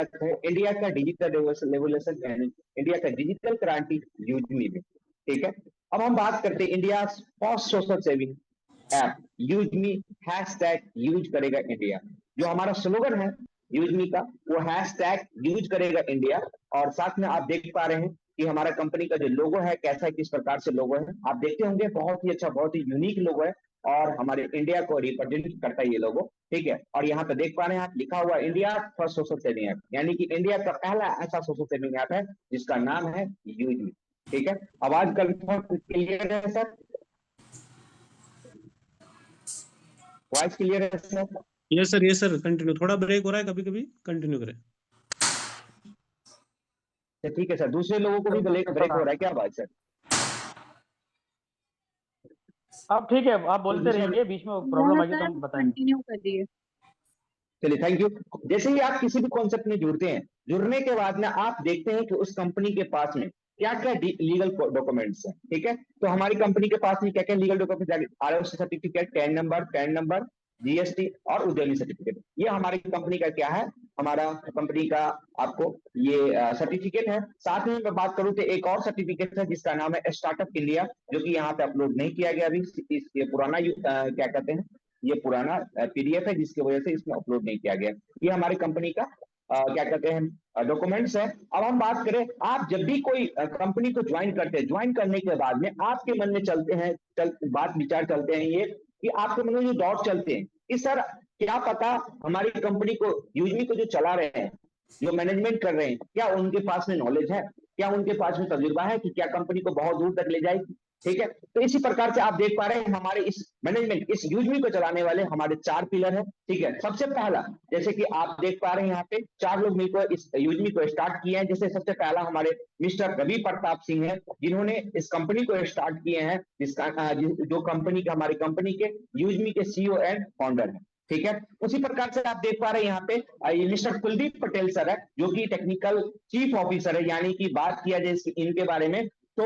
है इंडिया का digital revolution यानी इंडिया का डिजिटल क्रांति यूजमी में। ठीक है, अब हम बात करते हैं India first social saving app UseMe hashtag use करेगा इंडिया। जो हमारा स्लोगन है यूजमी का वो हैशटैग यूज करेगा इंडिया। और साथ में आप देख पा रहे हैं कि हमारा कंपनी का जो लोगो है कैसा है, किस प्रकार से लोगो है आप देखते होंगे, बहुत ही अच्छा बहुत ही यूनिक लोगो है और हमारे इंडिया को रिप्रेजेंट करता है ये लोगो। ठीक है, और यहाँ पे देख पा रहे हैं आप लिखा हुआ India first social saving app, यानी कि इंडिया का पहला ऐसा सोशल सेविंग ऐप है जिसका नाम है यूजमी। ठीक है, आवाज कंफर्म क्लियर है सर? वॉइस क्लियर है सर? यस सर कंटिन्यू, थोड़ा ब्रेक हो रहा है कभी कभी, कंटिन्यू करें। ठीक है सर, दूसरे लोगों को भी ब्रेक हो रहा है क्या बात सर? अब ठीक है, आप बोलते रहिए, बीच में प्रॉब्लम आएगी तो हम बताएंगे। कंटिन्यू करिए। चलिए थैंक यू। जैसे ही आप किसी भी कॉन्सेप्ट में जुड़ते हैं, जुड़ने के बाद में आप देखते हैं कि उस कंपनी के पास में क्या क्या लीगल डॉक्यूमेंट्स हैं। ठीक है, तो हमारी कंपनी के पास में क्या क्या legal documents, ROC certificate, pan number, GST और उद्यमी सर्टिफिकेट, ये हमारी कंपनी का क्या है, हमारा कंपनी का आपको ये सर्टिफिकेट है। साथ में मैं बात करूं तो एक और सर्टिफिकेट है जिसका नाम है स्टार्टअप इंडिया, जो कि यहाँ पे अपलोड नहीं किया गया अभी, ये पुराना क्या कहते हैं, ये पुराना पीडीएफ है जिसकी वजह से इसमें अपलोड नहीं किया गया। ये हमारी कंपनी का क्या कहते हैं डॉक्यूमेंट्स है। अब हम बात करें, आप जब भी कोई कंपनी को ज्वाइन करते हैं, ज्वाइन करने के बाद में आपके मन में चलते हैं बात विचार चलते हैं ये कि आपके मन में जो डॉट चलते हैं कि सर क्या पता हमारी कंपनी को यूजमी को जो चला रहे हैं, जो मैनेजमेंट कर रहे हैं, क्या उनके पास में नॉलेज है, क्या उनके पास में तजुर्बा है कि क्या कंपनी को बहुत दूर तक ले जाएगी। ठीक है, तो इसी प्रकार से आप देख पा रहे हैं हमारे इस मैनेजमेंट, इस यूजमी को चलाने वाले हमारे 4 पिलर है। ठीक है, सबसे पहला जैसे कि आप देख पा रहे हैं यहाँ पे 4 लोग मिलकर इस यूजमी को स्टार्ट किए हैं। जैसे सबसे पहला हमारे मिस्टर रवि प्रताप सिंह है, जिन्होंने इस कंपनी को स्टार्ट किए हैं, जो कंपनी के हमारी कंपनी के यूजमी के सीईओ एंड फाउंडर है। ठीक है, उसी प्रकार से आप देख पा रहे हैं यहाँ पे मिस्टर कुलदीप पटेल सर है, जो कि टेक्निकल चीफ ऑफिसर है, यानी कि बात किया जाए इनके बारे में तो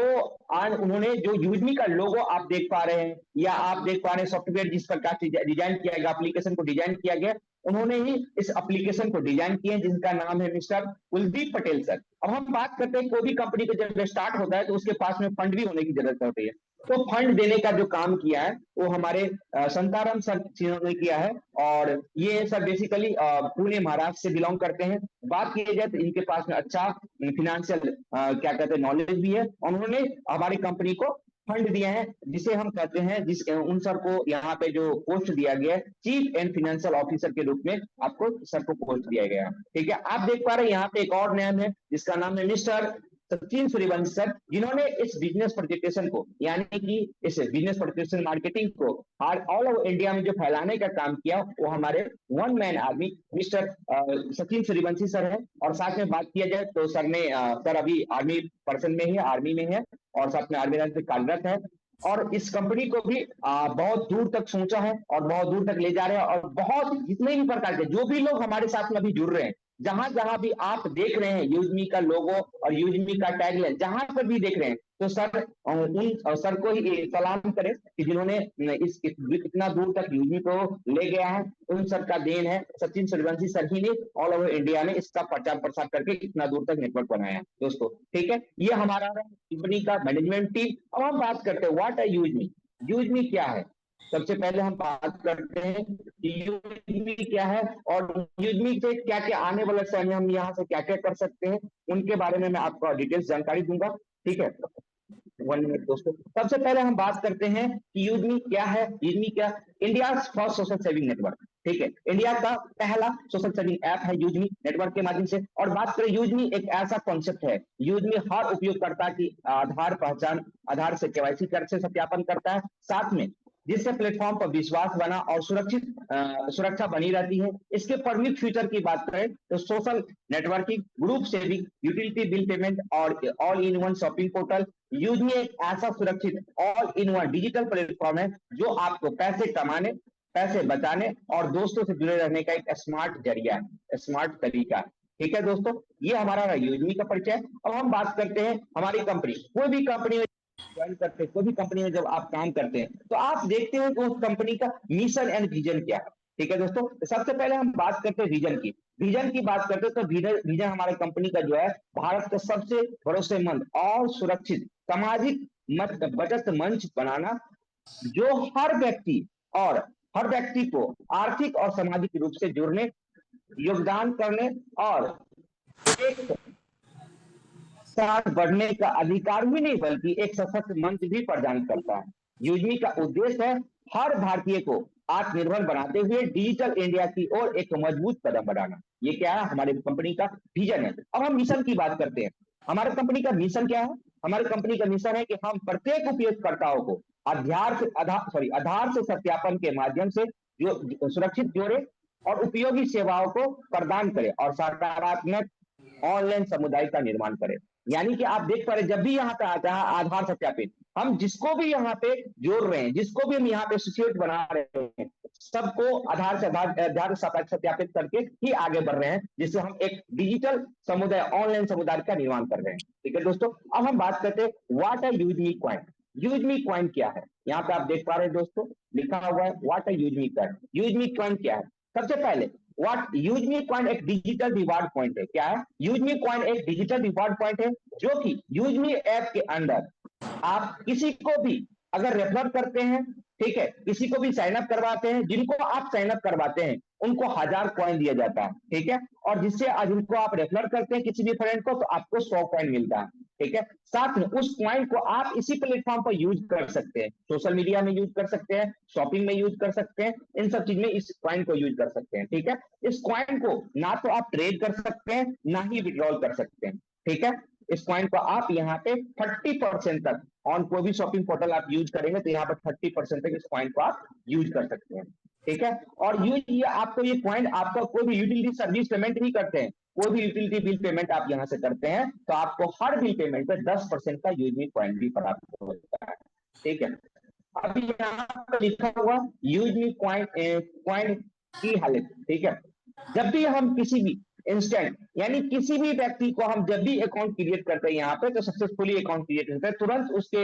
आज उन्होंने जो यूजमी का लोगो आप देख पा रहे हैं या आप देख पा रहे हैं सॉफ्टवेयर जिस प्रकार से डिजाइन किया गया, एप्लीकेशन को डिजाइन किया गया, उन्होंने ही इस एप्लीकेशन को डिजाइन किए जिनका नाम है मिस्टर कुलदीप पटेल सर। अब हम बात करते हैं कोई भी कंपनी को जब स्टार्ट होता है तो उसके पास में फंड भी होने की जरूरत होती है, तो फंड देने का जो काम किया है वो हमारे संताराम सर ने किया है। और ये सर बेसिकली पुणे महाराष्ट्र से बिलोंग करते हैं। बात की जाए तो इनके पास में अच्छा फिनेंशियल क्या कहते हैं नॉलेज भी है, और उन्होंने हमारी कंपनी को फंड दिया है, जिसे हम कहते हैं जिस उन सर को यहाँ पे जो पोस्ट दिया गया है चीफ एंड फाइनेंशियल ऑफिसर के रूप में आपको सर को पोस्ट दिया गया है। ठीक है, आप देख पा रहे हैं यहाँ पे एक और नाम है जिसका नाम है मिस्टर सचिन सूर्यवंशी सर, जिन्होंने इस बिजनेस प्रेजेंटेशन को यानी कि इस बिजनेस प्रेजेंटेशन मार्केटिंग को ऑल ओवर इंडिया में जो फैलाने का काम किया वो हमारे one man army mister Sachin Suryavanshi sir है। और साथ में बात किया जाए तो सर ने सर अभी आर्मी पर्सन में ही आर्मी में है और साथ में आर्मी में कार्यरत है, और इस कंपनी को भी बहुत दूर तक सोचा है और बहुत दूर तक ले जा रहे हैं। और बहुत जितने भी प्रकार के जो भी लोग हमारे साथ में अभी जुड़ रहे हैं, जहां जहां भी आप देख रहे हैं यूजमी का लोगो और यूजमी का टैगलाइन जहां पर भी देख रहे हैं, तो सर उन सर को ही सलाम करें कि जिन्होंने इतना दूर तक यूजमी को ले गया है, उन सर का देन है। सचिन सूर्यवंशी सर ही ने ऑल ओवर इंडिया में इसका प्रचार प्रसार करके इतना दूर तक नेटवर्क बनाया है दोस्तों। ठीक है, ये हमारा कंपनी का मैनेजमेंट टीम। अब हम बात करते हैं व्हाट है यूजमी, यूजमी क्या है। सबसे पहले हम बात करते हैं कि यूजमी क्या है और यूजमी से क्या क्या आने वाले समय में हम यहाँ से क्या क्या कर सकते हैं, उनके बारे में मैं आपको डिटेल्स जानकारी दूंगा। ठीक है, 1 मिनट दोस्तों। सबसे पहले हम बात करते हैं कि यूजमी क्या है। यूजमी क्या, India first social saving network. ठीक है, इंडिया का पहला सोशल सेविंग ऐप है यूजमी नेटवर्क के माध्यम से। और बात करें यूजमी एक ऐसा कॉन्सेप्ट है, यूजमी हर उपयोगकर्ता की आधार पहचान, आधार से केवाईसी कर से सत्यापन करता है, साथ में जिससे प्लेटफॉर्म पर विश्वास बना और सुरक्षा बनी रहती है। इसके प्रमुख फीचर की बात करें तो social networking, group saving, utility bill payment और all in one shopping portal. UseMe एक ऐसा सुरक्षित all in one digital platform है जो आपको पैसे कमाने, पैसे बचाने और दोस्तों से जुड़े रहने का एक स्मार्ट जरिया है, स्मार्ट तरीका है। ठीक है दोस्तों, ये हमारा यूजमी का परिचय। अब हम बात करते हैं हमारी कंपनी, कोई भी कंपनी में ज्वाइन करते हैं, कोई भी कंपनी में जब आप काम करते हैं तो आप देखते हैं कि उस कंपनी का मिशन एंड विजन क्या है। ठीक है दोस्तों, सबसे पहले हम बात करते हैं विजन की। विजन की बात करते हैं तो विजन हमारे कंपनी का जो है भारत का सबसे भरोसेमंद और सुरक्षित सामाजिक बचत मंच बनाना, जो हर व्यक्ति को आर्थिक और सामाजिक रूप से जुड़ने, योगदान करने और एक साथ बढ़ने का अधिकार भी नहीं बल्कि एक सशक्त मंच भी प्रदान करता है। यूजमी का उद्देश्य है हर भारतीय को आत्मनिर्भर बनाते हुए डिजिटल इंडिया की ओर एक मजबूत कदम बढ़ाना। ये क्या है, हमारी कंपनी का विजन है। अब हम मिशन की बात करते हैं। हमारे कंपनी का मिशन क्या है? हमारी कंपनी का मिशन है कि हम प्रत्येक उपयोगकर्ताओं को आधार से सत्यापन के माध्यम से जो सुरक्षित जोड़े और उपयोगी सेवाओं को प्रदान करें और सकारात्मक ऑनलाइन समुदाय का निर्माण करें। यानी कि आप देख पा रहे, जब भी यहाँ पे आता है आधार सत्यापित, हम जिसको भी यहाँ पे जोड़ रहे हैं, जिसको भी हम यहाँ पे एसोसिएट बना रहे हैं, सबको आधार सत्यापित करके ही आगे बढ़ रहे हैं, जिससे हम एक डिजिटल समुदाय, ऑनलाइन समुदाय का निर्माण कर रहे हैं। ठीक है दोस्तों, अब हम बात करते हैं व्हाट आर यूजमी कॉइन। यूजमी कॉइन क्या है? यहाँ पे आप देख पा रहे हैं दोस्तों, लिखा हुआ है व्हाट आर यूजमी कॉइन। यूजमी कॉइन क्या है? सबसे पहले यूजमी कॉइन एक डिजिटल रिवार्ड पॉइंट है। क्या है? यूजमी कॉइन एक डिजिटल रिवार्ड पॉइंट है, जो कि यूजमी ऐप के अंदर आप किसी को भी अगर रेफर करते हैं, ठीक है, किसी को भी साइन अप करवाते हैं, जिनको आप साइन अप करवाते हैं उनको 1000 कॉइन दिया जाता है। ठीक है, और जिनको आप रेफर करते हैं किसी भी फ्रेंड को, तो आपको 100 कॉइन मिलता है। ठीक है, साथ में उस कॉइन को आप इसी प्लेटफॉर्म पर यूज कर सकते हैं, सोशल मीडिया में यूज कर सकते हैं, शॉपिंग में यूज कर सकते हैं, इन सब चीज में इस कॉइन को यूज कर सकते हैं। ठीक है, इस कॉइन को ना तो आप ट्रेड कर सकते हैं, ना ही विड्रॉल कर सकते हैं। ठीक है, इस कॉइन को आप यहाँ पे 30% तक ऑन कोई भी शॉपिंग पोर्टल आप यूज करेंगे तो यहाँ पर 30% तक इस कॉइन को आप यूज कर सकते हैं। ठीक है, और आपको ये कॉइन, आपका कोई भी यूटिलिटी सर्विस पेमेंट नहीं करते हैं, कोई भी यूटिलिटी बिल पेमेंट आप यहाँ से करते हैं तो आपको हर बिल पेमेंट पे 10% का यूजमी कॉइन भी प्राप्त होता है। ठीक है, अभी यहाँ पर लिखा हुआ यूजमी कॉइन की हालत। ठीक है, जब भी हम किसी भी इंस्टेंट, यानी किसी भी व्यक्ति को हम जब भी अकाउंट क्रिएट करते हैं यहाँ पे, तो सक्सेसफुली अकाउंट क्रिएट करते हैं, तुरंत उसके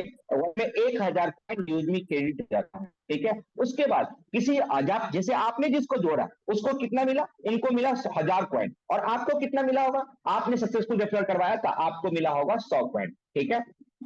में 1000 कॉइन यूजमी क्रेडिट जाता है। ठीक है, उसके बाद जैसे आपने जिसको जोड़ा उसको कितना मिला? इनको मिला 1000 कॉइन, और आपको कितना मिला होगा? आपने सक्सेसफुल रेफर करवाया तो आपको मिला होगा 100 कॉइन। ठीक है,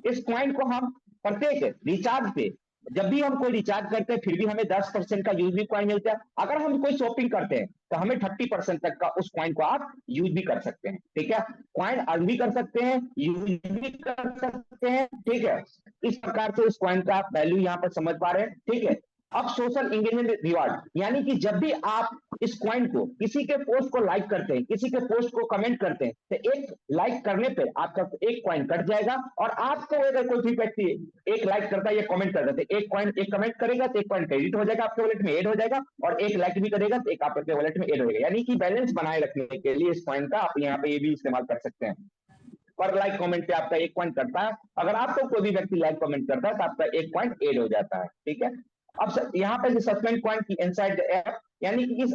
इस कॉइन को हम प्रत्येक रिचार्ज पे, जब भी हम कोई रिचार्ज करते हैं फिर भी हमें 10% का यूजमी कॉइन मिलता है। अगर हम कोई शॉपिंग करते हैं तो हमें 30% तक का उस कॉइन को आप यूज भी कर सकते हैं। ठीक है, कॉइन अर्न भी कर सकते हैं, यूज भी कर सकते हैं। ठीक है, इस प्रकार से उस कॉइन का आप वैल्यू यहाँ पर समझ पा रहे हैं। ठीक है, अब सोशल एंगेजमेंट रिवार्ड, यानी कि जब भी आप इस कॉइन को, किसी के पोस्ट को लाइक करते हैं, किसी के पोस्ट को कमेंट करते हैं, तो एक लाइक करने पे आपका एक कॉइन कट जाएगा, और आपको अगर कोई भी व्यक्ति एक लाइक करता है या कमेंट करता है तो एक कमेंट करेगा तो एक कॉइन क्रेडिट हो जाएगा, आपके वॉलेट में ऐड हो जाएगा, और एक लाइक भी करेगा तो एक आपके वॉलेट में ऐड हो जाएगा। यानी कि बैलेंस बनाए रखने के लिए इस कॉइन का आप यहाँ पे ये भी इस्तेमाल कर सकते हैं। पर लाइक कमेंट पे आपका एक पॉइंट करता है, अगर आपको कोई भी व्यक्ति लाइक कमेंट करता है तो आपका एक पॉइंट ऐड हो जाता है। ठीक है, अब यहाँ पे suspend point inside the app, यानी कि इस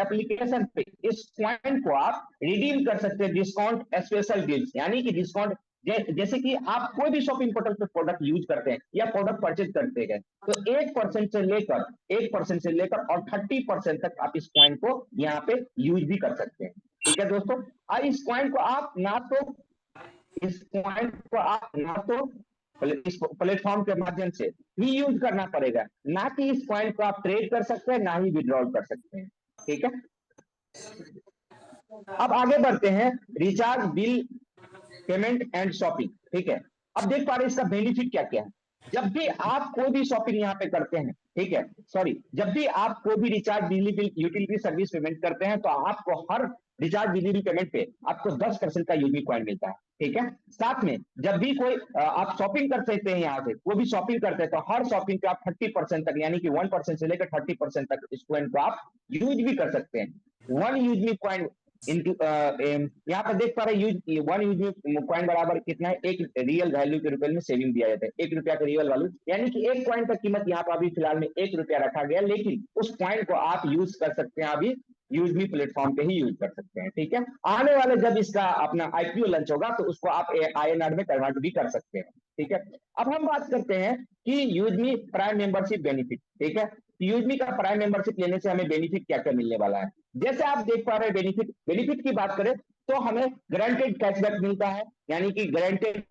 एप्लीकेशन पे इस पॉइंट को आप रिडीम कर सकते हैं डिस्काउंट स्पेशल डील्स, यानी कि डिस्काउंट जैसे कि आप कोई भी शॉपिंग पोर्टल पे प्रोडक्ट यूज करते हैं या प्रोडक्ट परचेज करते हैं, तो 1% से लेकर और 30% तक आप इस पॉइंट को यहाँ पे यूज भी कर सकते हैं। ठीक है दोस्तों, और इस पॉइंट को आप ना तो इस प्लेटफॉर्म के माध्यम से ही यूज करना पड़ेगा, ना कि इस पॉइंट को आप ट्रेड कर सकते हैं, ना ही विड्रॉल कर सकते हैं। ठीक है, अब आगे बढ़ते हैं recharge, bill payment and shopping. ठीक है, अब देख पा रहे हैं इसका बेनिफिट क्या क्या है। जब भी आप कोई भी शॉपिंग यहाँ पे करते हैं, ठीक है, जब भी आप कोई भी रिचार्ज, बिजली बिल, यूटिलिटी सर्विस पेमेंट करते हैं, तो आपको हर रिचार्ज, बिजली बिल पेमेंट पे आपको 10% का यूजमी कॉइन मिलता है। ठीक है, साथ में जब भी कोई आप शॉपिंग कर सकते हैं, यहाँ से कोई भी शॉपिंग करते हैं तो हर शॉपिंग पे आप 30% तक, यानी कि 1% से लेकर 30% तक इस कॉइन को आप यूज भी कर सकते हैं। 1 यूजमी कॉइन इनटू यहाँ पर देख पा रहे हैं 1 यूजमी कॉइन बराबर कितना है? 1 रियल वैल्यू के रुपए में सेविंग दिया जाता है, 1 रुपया का रियल वैल्यू, यानी कि 1 कॉइन का कीमत यहाँ पर अभी फिलहाल में 1 रुपया रखा गया, लेकिन उस कॉइन को आप यूज कर सकते हैं, अभी यूजमी प्लेटफॉर्म पे ही यूज कर सकते हैं। ठीक है, आने वाले जब इसका अपना आईपीओ लॉन्च होगा तो उसको आप INR में कन्वर्ट भी कर सकते हैं। ठीक है, अब हम बात करते हैं कि यूजमी प्राइम मेंबरशिप बेनिफिट। ठीक है, यूजमी का प्राइम मेंबरशिप लेने से हमें बेनिफिट क्या क्या मिलने वाला है। जैसे आप देख पा रहे हैं बेनिफिट की बात करें तो हमें गारंटेड कैशबैक मिलता है, यानी कि गारंटेड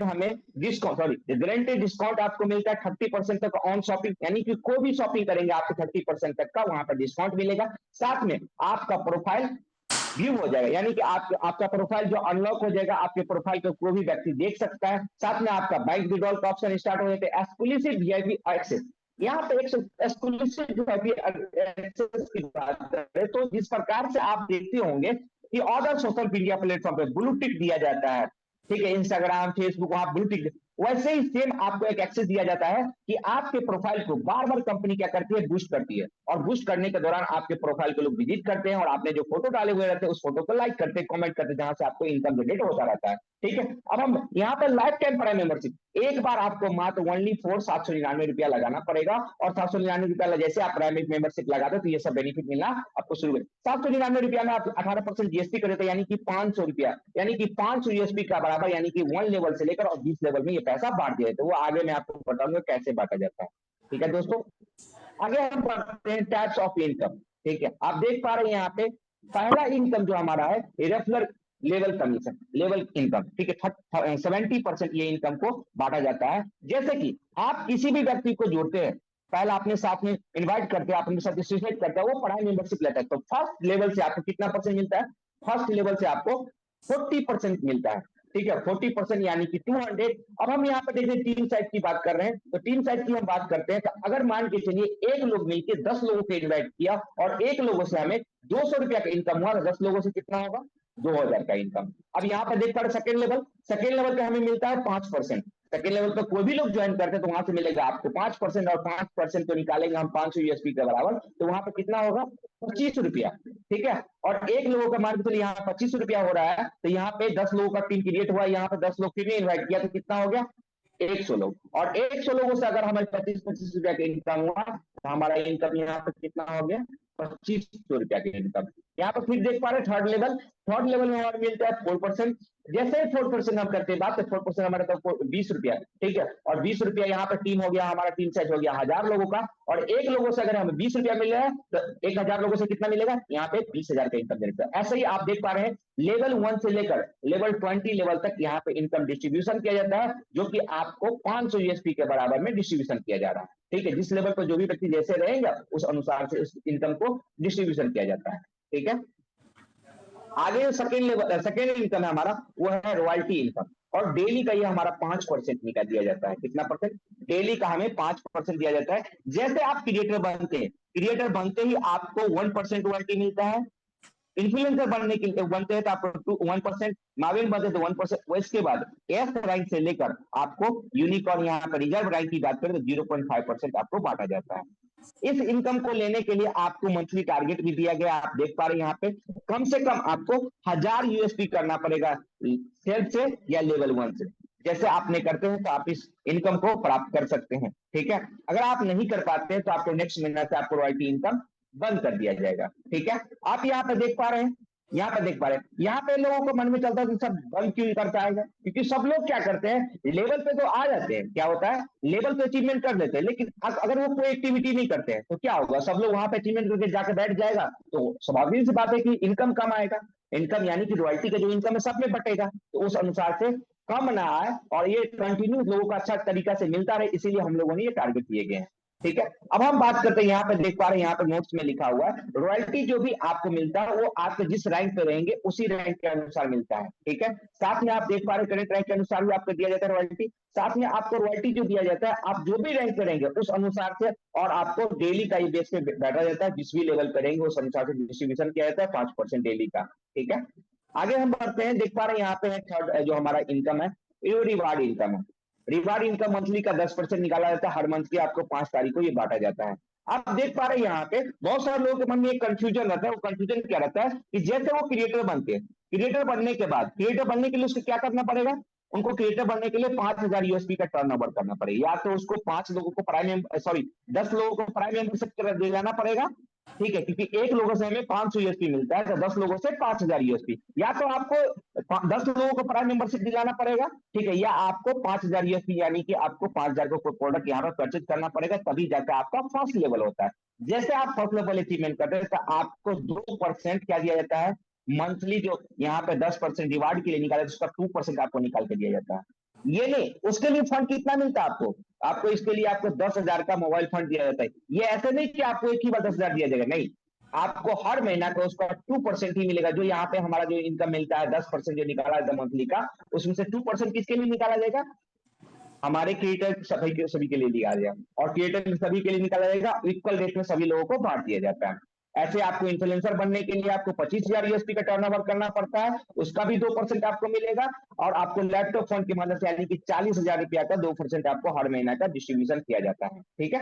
डिस्काउंट आपको मिलता है 30% तक ऑन शॉपिंग, यानी कि कोई भी शॉपिंग करेंगे आपको 30% तक का वहां पर डिस्काउंट मिलेगा। साथ में आपका प्रोफाइल व्यू हो जाएगा, यानी कि आपका प्रोफाइल जो अनलॉक हो जाएगा, आपके प्रोफाइल को कोई भी व्यक्ति देख सकता है। साथ में आपका बैंक विड्रॉल का ऑप्शन स्टार्ट हो जाता है, एक्सक्लूसिव वीआईपी एक्सेस। यहाँ पे एक एक्सक्लूसिव वीआईपी एक्सेस की बात करें तो जिस प्रकार से आप देखते होंगे कि अदर सोशल मीडिया प्लेटफॉर्म पे ब्लू टिक दिया जाता है, ठीक है, इंस्टाग्राम फेसबुक वहां ब्लू टिक, वैसे ही सेम आपको एक एक्सेस दिया जाता है कि आपके प्रोफाइल को बार बार कंपनी क्या करती है, बूस्ट करती है, और बूस्ट करने के दौरान आपके प्रोफाइल को लोग विजिट करते हैं और आपने जो फोटो डाले हुए रहते हैं उस फोटो को लाइक करते हैं, कमेंट करते हैं, जहां से आपको इनकम जनरेट होता रहता है। ठीक है, अब हम यहाँ पर लाइफ टाइम प्राइम मेंबरशिप, एक बार आपको मात्र ओनली फॉर 799 रुपया लगाना पड़ेगा, और 799 रुपया जैसे आप प्राइम मेंबरशिप लगाते तो ये सब बेनिफिट मिलना आपको शुरू है। 799 रुपया में आप 18% जीएसटी करे थे, यानी कि 500 रुपया, यानी कि 500 यूएसपी का बराबर, यानी कि 1 लेवल से लेकर और 20 लेवल में ये पैसा बांट दिया, तो वो आगे मैं आपको बताऊंगा कैसे बांटा जाता है। ठीक है दोस्तों, आगे हम बढ़ते हैं टाइप्स ऑफ इनकम। ठीक है, आप देख पा रहे हैं यहाँ पे पहला इनकम जो हमारा है referral level commission, level income. ठीक है, 70% ये इनकम को बांटा जाता है। जैसे कि आप किसी भी व्यक्ति को जोड़ते हैं, पहला अपने साथ में इनवाइट करते हैं, अपने साथ एसोसिएट करते हैं, वो पढ़ाई मेंबरशिप लेता है, तो फर्स्ट लेवल से आपको कितना परसेंट मिलता है, फर्स्ट लेवल से आपको 40% मिलता है। ठीक है, 40% यानी कि 200। अब हम यहाँ पे देखिए टीम साइज की बात कर रहे हैं, तो टीम साइज की हम बात करते हैं, तो अगर मान के चलिए एक लोग मिलकर 10 लोगों को इन्वाइट किया और एक लोगों से हमें 200 रुपया का इनकम हुआ, तो 10 लोगों से कितना होगा, 2000 का इनकम। अब यहाँ पर देख पा रहे सेकेंड लेवल पे हमें मिलता है 5%। सेकेंड लेवल पर कोई भी लोग ज्वाइन करते हैं तो वहां से मिलेगा आपको 5%, और 5% तो निकालेंगे हम 500 यूएसपी के बराबर, तो वहां पर कितना होगा, 25 रुपया। ठीक है, और एक लोगों का मान के चलिए यहाँ 25 रुपया हो रहा है, तो यहाँ पे 10 लोगों का टीम क्रिएट हुआ, यहाँ पे 10 लोग फिर इन्वाइट किया, तो कितना हो गया, 100 लोग, और 100 लोगों से अगर हमें 25-25 रुपया का इनकम हुआ, तो हमारा इनकम यहाँ पे कितना हो गया, 2500 रुपया का इनकम। यहाँ पर फिर देख पा रहे थर्ड लेवल में हमारा मिलता है 4%। जैसे ही 4% हम करते हैं बात, तो 4% हमारे तो 20 रुपया। ठीक है, और 20 रुपया यहाँ पर टीम हो गया, हमारा टीम साइज हो गया 1000 लोगों का, और एक लोगों से अगर हमें 20 रुपया मिल रहा है तो 1000 लोगों से कितना मिलेगा, यहाँ पे 20,000 का इनकम मिलेगा। ऐसे ही आप देख पा रहे हैं लेवल 1 से लेकर लेवल 20 लेवल तक यहाँ पे इनकम डिस्ट्रीब्यूशन किया जाता है, जो कि आपको 500 यूएसपी के बराबर में डिस्ट्रीब्यूशन किया जा रहा है। ठीक है, जिस लेवल पर जो भी व्यक्ति जैसे रहेगा उस अनुसार से उस इनकम को डिस्ट्रीब्यूशन किया जाता है। ठीक है, आगे सेकेंड इनकम है हमारा, वो है रॉयल्टी इनकम, और डेली का ये हमारा 5% निकाल दिया जाता है। कितना परसेंट, डेली का हमें 5% दिया जाता है। जैसे आप क्रिएटर बनते ही आपको 1% रॉयल्टी मिलता है, इन्फ्लुएंसर बनने के लिए बनते हैं तो आपको 1%, माविन बनते तो 1%, वो इसके बाद एफ रैंक से लेकर आपको यूनिक और यहाँ पर रिजर्व रैंक की बात करें तो 0.5% आपको बांटा जाता है। इस इनकम को लेने के लिए आपको मंथली टारगेट भी दिया गया, आप देख पा रहे हैं यहाँ पे कम से कम आपको 1000 यूएसपी करना पड़ेगा सेल्फ से या लेवल 1 से। जैसे आपने करते हैं तो आप इस इनकम को प्राप्त कर सकते हैं। ठीक है, अगर आप नहीं कर पाते हैं तो आपको नेक्स्ट महीना से आपको रॉयल्टी इनकम बंद कर दिया जाएगा। ठीक है, आप यहाँ पे देख पा रहे हैं, यहाँ पे लोगों को मन में चलता है कि सब बंद क्यों करता है, क्योंकि सब लोग क्या करते हैं, लेवल पे तो आ जाते हैं, क्या होता है लेवल पे अचीवमेंट कर लेते हैं, लेकिन अगर वो कोई एक्टिविटी नहीं करते हैं तो क्या होगा, सब लोग वहां पे अचीवमेंट करके जाके बैठ जाएगा, तो स्वाभाविक सी बात है कि इनकम कम आएगा। इनकम यानी कि रॉयल्टी का जो इनकम है सब में बटेगा, तो उस अनुसार से कम ना आए और ये कंटिन्यू लोगों को अच्छा तरीका से मिलता रहे, इसीलिए हम लोगों ने ये टारगेट दिए गए हैं। ठीक है, अब हम बात करते हैं, यहाँ पे देख पा रहे हैं, यहाँ पे नोट्स में लिखा हुआ है रॉयल्टी जो भी आपको मिलता है वो आपके जिस रैंक पे रहेंगे उसी रैंक के अनुसार मिलता है। ठीक है, साथ में आप देख पा रहे हैं करंट रैंक के अनुसार भी आपको दिया जाता है रॉयल्टी, साथ में आपको रॉयल्टी जो दिया जाता है आप जो भी रैंक करेंगे उस अनुसार से, और आपको डेली का ये बेस पे बैठा जाता है, जिस भी लेवल करेंगे उस अनुसार से डिस्ट्रीब्यूशन किया जाता है 5% डेली का। ठीक है, आगे हम बढ़ते हैं, देख पा रहे हैं यहाँ पे थर्ड जो हमारा इनकम है ये रिवार्ड इनकम है। रिवार्ड इनकम मंथली का 10% निकाला जाता है, हर मंथ की आपको 5 तारीख को ये बांटा जाता है। आप देख पा रहे हैं यहाँ पे बहुत सारे लोगों के मन में एक कंफ्यूजन रहता है, वो कंफ्यूजन क्या रहता है कि जैसे वो क्रिएटर बनते हैं, क्रिएटर बनने के बाद क्रिएटर बनने के लिए उसको क्या करना पड़ेगा, उनको क्रिएटर बनने के लिए 5000 यूएसपी का टर्नओवर करना पड़ेगा, या तो उसको 5 लोगों को प्राइम 10 लोगों को प्राइम मेंबरशिप दे जाना पड़ेगा। ठीक है, क्योंकि एक लोगों से हमें 500 यूएसपी मिलता है, तो 10 लोगों से 5000 यूएसपी, या तो आपको 10 लोगों को प्राइम मेंबरशिप दिलाना पड़ेगा, ठीक है, या आपको 5000 यूएसपी यानी कि आपको 5000 को कोई प्रोडक्ट यहाँ पर परचेज करना पड़ेगा, तभी जाकर आपका फर्स्ट लेवल होता है। जैसे आप फर्स्ट लेवल अचीवमेंट करते हैं तो आपको 2% क्या दिया जाता है, मंथली जो यहाँ पे 10% रिवार्ड के लिए निकाला उसका 2% आपको निकाल के दिया जाता है। ये नहीं, उसके लिए फंड कितना मिलता है आपको, आपको इसके लिए आपको 10,000 का मोबाइल फंड दिया जाता है। ये ऐसे नहीं कि आपको एक ही बार 10,000 दिया जाएगा, नहीं, आपको हर महीना का उसका 2% ही मिलेगा। जो यहाँ पे हमारा जो इनकम मिलता है 10% जो निकाला जाता है मंथली का, उसमें से 2% किसके लिए निकाला जाएगा, हमारे क्रिएटर सभी के लिए दिया जाएगा, और क्रिएटर सभी के लिए निकाला जाएगा, इक्वल रेट में सभी लोगों को बांट दिया जाता है। ऐसे आपको इन्फ्लुएंसर बनने के लिए आपको 25,000 यूएसपी का टर्नओवर करना पड़ता है, उसका भी 2% आपको मिलेगा, और आपको लैपटॉप फंड की मदद से यानी कि 40,000 रुपया का 2% आपको हर महीना का डिस्ट्रीब्यूशन किया जाता है। ठीक है,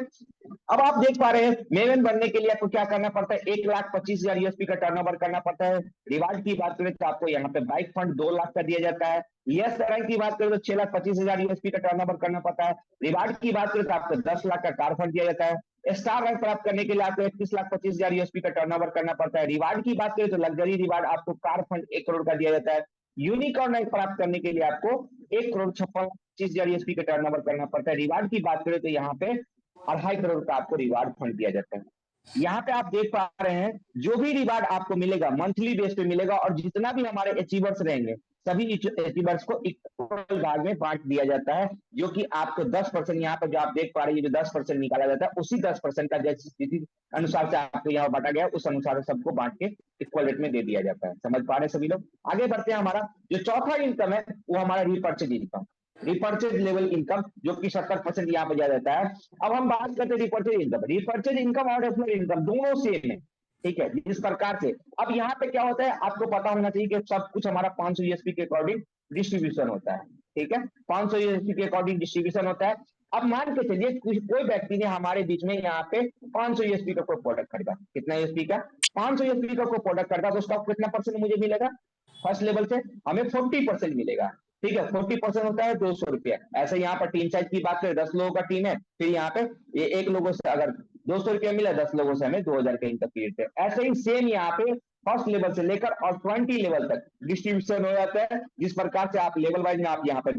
अब आप देख पा रहे हैं मेवन बनने के लिए आपको क्या करना पड़ता है, 1,25,000 यूएसपी का टर्नओवर करना पड़ता है। रिवार्ड की बात करें तो आपको यहाँ पे बाइक फंड 2 लाख का दिया जाता है। यस रैंक की बात करें तो 6,25,000 यूएसपी का टर्नओवर करना पड़ता है। रिवार्ड की बात करें तो आपको 10 लाख का कार फंड दिया जाता है। स्टार रैंक प्राप्त करने के लिए आपको 31,25,000 यूएसपी का टर्नओवर करना पड़ता है। रिवार्ड की बात करें तो लग्जरी रिवार्ड आपको कार फंड 1 करोड़ का दिया जाता है। यूनिकॉर्न रैंक प्राप्त करने के लिए आपको 1,56,25,000 यूएसपी का टर्नओवर करना पड़ता है। रिवार्ड की बात करें तो यहाँ पे 2.5 करोड़ का आपको रिवार्ड फंड दिया जाता है। यहाँ पे आप देख पा रहे हैं जो भी रिवार्ड आपको मिलेगा मंथली बेस पे मिलेगा, और जितना भी हमारे अचीवर्स रहेंगे सभी अचीवर्स को इक्वल भाग में बांट दिया जाता है, जो कि आपको 10% यहाँ पे जो आप देख पा रहे हैं जो 10% निकाला जाता है, उसी 10% का जैसी स्थिति अनुसार से आपको यहाँ बांटा गया उस अनुसार सबको बांट के इक्वल रेट में दे दिया जाता है। समझ पा रहे हैं सभी लोग? आगे बढ़ते हैं। हमारा जो चौथा इनकम है वो हमारा repurchase income, repurchase level income, जो कि 70% यहाँ पे दिया जाता है। अब हम बात करते हैं रिपर्चेज इनकम। रिपर्चेज इनकम और रेफरल इनकम दोनों सेम है, ठीक है, इस प्रकार से। अब यहाँ पे क्या होता है आपको पता होना चाहिए कि सब कुछ हमारा 500 यूएसपी के अकॉर्डिंग डिस्ट्रीब्यूशन होता है, ठीक है, 500 यूएसपी के अकॉर्डिंग डिस्ट्रीब्यूशन होता है। अब मान के चलिए कोई व्यक्ति ने हमारे बीच में यहाँ पे 500 यूएसपी का कोई प्रोडक्ट खरीदा, कितना यूएसपी का, 500 यूएसपी का कोई प्रोडक्ट खरीदा, तो उसका कितना परसेंट मुझे मिलेगा, फर्स्ट लेवल से हमें 40% मिलेगा, ठीक है, 40% होता है 200 रुपया। ऐसे यहाँ पर टीम साइज की बात करें 10 लोगों का टीम है, फिर यहाँ पे ये 1 लोगों से अगर 200 रुपया मिला 10 लोगों से हमें 2,000 का इनकम क्रिएट है। ऐसे ही सेम यहाँ पे फर्स्ट लेवल से लेकर और 20 लेवल तक डिस्ट्रीब्यूशन हो जाता है, जिस प्रकार से आप लेवल वाइज में आप यहाँ पर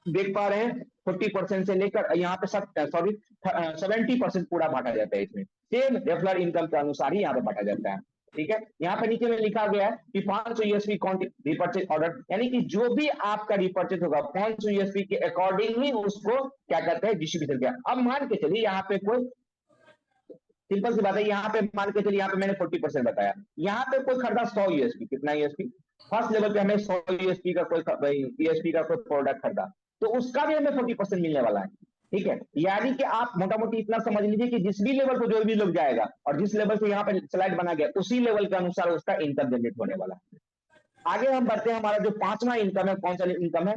देख पा रहे हैं 40% से लेकर यहाँ पे 70% पूरा बांटा जाता है। इसमें सेम रेफरल इनकम के अनुसार ही यहाँ पे बांटा जाता है, ठीक है। यहाँ पे नीचे में लिखा गया है कि 500 यूएसपी रिपर्चेज ऑर्डर, यानी कि जो भी आपका रिपर्चेज होगा 500 यूएसपी के अकॉर्डिंग ही उसको क्या कहते हैं डिस्ट्रीब्यूशन किया। अब मान के चलिए यहाँ पे कोई सिंपल सी बात है, यहाँ पे मान के चलिए यहाँ पे मैंने 40% बताया, यहाँ पे कोई खरीदा 100 यूएसपी, कितना यूएसपी, फर्स्ट लेवल पे हमें 100 यूएसपी का कोई प्रोडक्ट खरीदा, तो उसका भी हमें 40% मिलने वाला है, ठीक है। यानी कि आप मोटा मोटी इतना समझ लीजिए कि जिस भी लेवल पर जो भी लोग जाएगा और जिस लेवल से यहाँ पे स्लाइड बना गया उसी लेवल के अनुसार उसका इनकम जनरेट होने वाला है। आगे हम बढ़ते हैं। हमारा जो 5वां इनकम है, कौन सा इनकम है,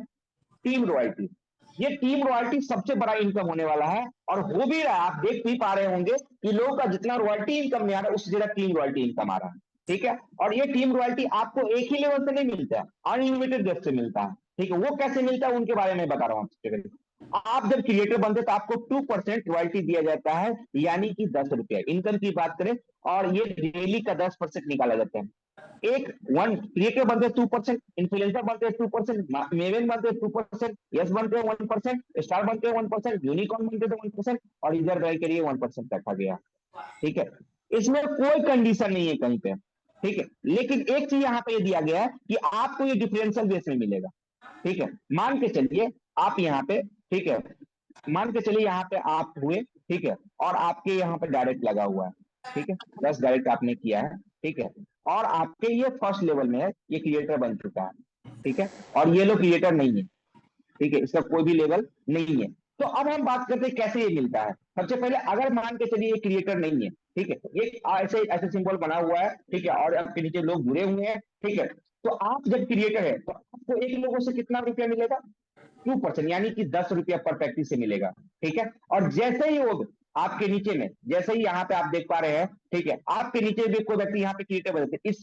टीम रॉयल्टी। ये टीम रॉयल्टी सबसे बड़ा इनकम होने वाला है, और हो भी रहा है, आप देख भी पा रहे होंगे कि लोगों का जितना रॉयल्टी इनकम नहीं आ रहा है उससे ज्यादा टीम रॉयल्टी इनकम आ रहा है, ठीक है। और ये टीम रॉयल्टी आपको एक ही लेवल से नहीं मिलता है, अनलिमिटेड डेप्थ से मिलता है, ठीक है। वो कैसे मिलता है उनके बारे में बता रहा हूँ। आप जब क्रिएटर बनते तो आपको 2% रॉयल्टी दिया जाता है, यानी कि 10 रुपया इनकम की बात करें, और ये डेली का 10% निकाला जाता है। एक क्रिएटर बनते 2%, इन्फ्लुएंसर बनते 2%, मेवन बनते 2%, यस बनते 1%, स्टार बनते 1%, यूनिकॉर्न बनते 1%, और इधर रह के लिए 1% रखा गया, ठीक है। इसमें कोई कंडीशन नहीं है कहीं पे, ठीक है। लेकिन एक चीज यहाँ पे ये दिया गया है कि आपको ये डिफरेंशियल बेस में मिलेगा, ठीक है। मान के चलिए आप यहाँ पे, ठीक है, मान के चलिए यहाँ पे आप हुए, ठीक है, और आपके यहाँ पे डायरेक्ट लगा हुआ है, ठीक है, 10 डायरेक्ट आपने किया है, ठीक है, और आपके ये फर्स्ट लेवल में है, ये क्रिएटर बन चुका है, ठीक है, और ये लोग क्रिएटर नहीं है, ठीक है, इसका कोई भी लेवल नहीं है। तो अब हम बात करते हैं कैसे ये मिलता है। सबसे पहले अगर मान के चलिए ये क्रिएटर नहीं है, ठीक है, ये ऐसे ऐसे सिंबल बना हुआ है, ठीक है, और आपके नीचे लोग जुड़े हुए हैं, ठीक है, तो आप जब क्रिएटर है तो आपको एक लोगों से कितना रुपया मिलेगा, 2%, यानी कि 10 रुपया पर प्रैक्टिस से मिलेगा, ठीक है। और जैसे ही वो आपके नीचे में, जैसे ही यहाँ पे आप देख पा रहे हैं, ठीक है, आपके नीचे भी कोई व्यक्ति यहाँ पे क्रिएटर बनते हैं,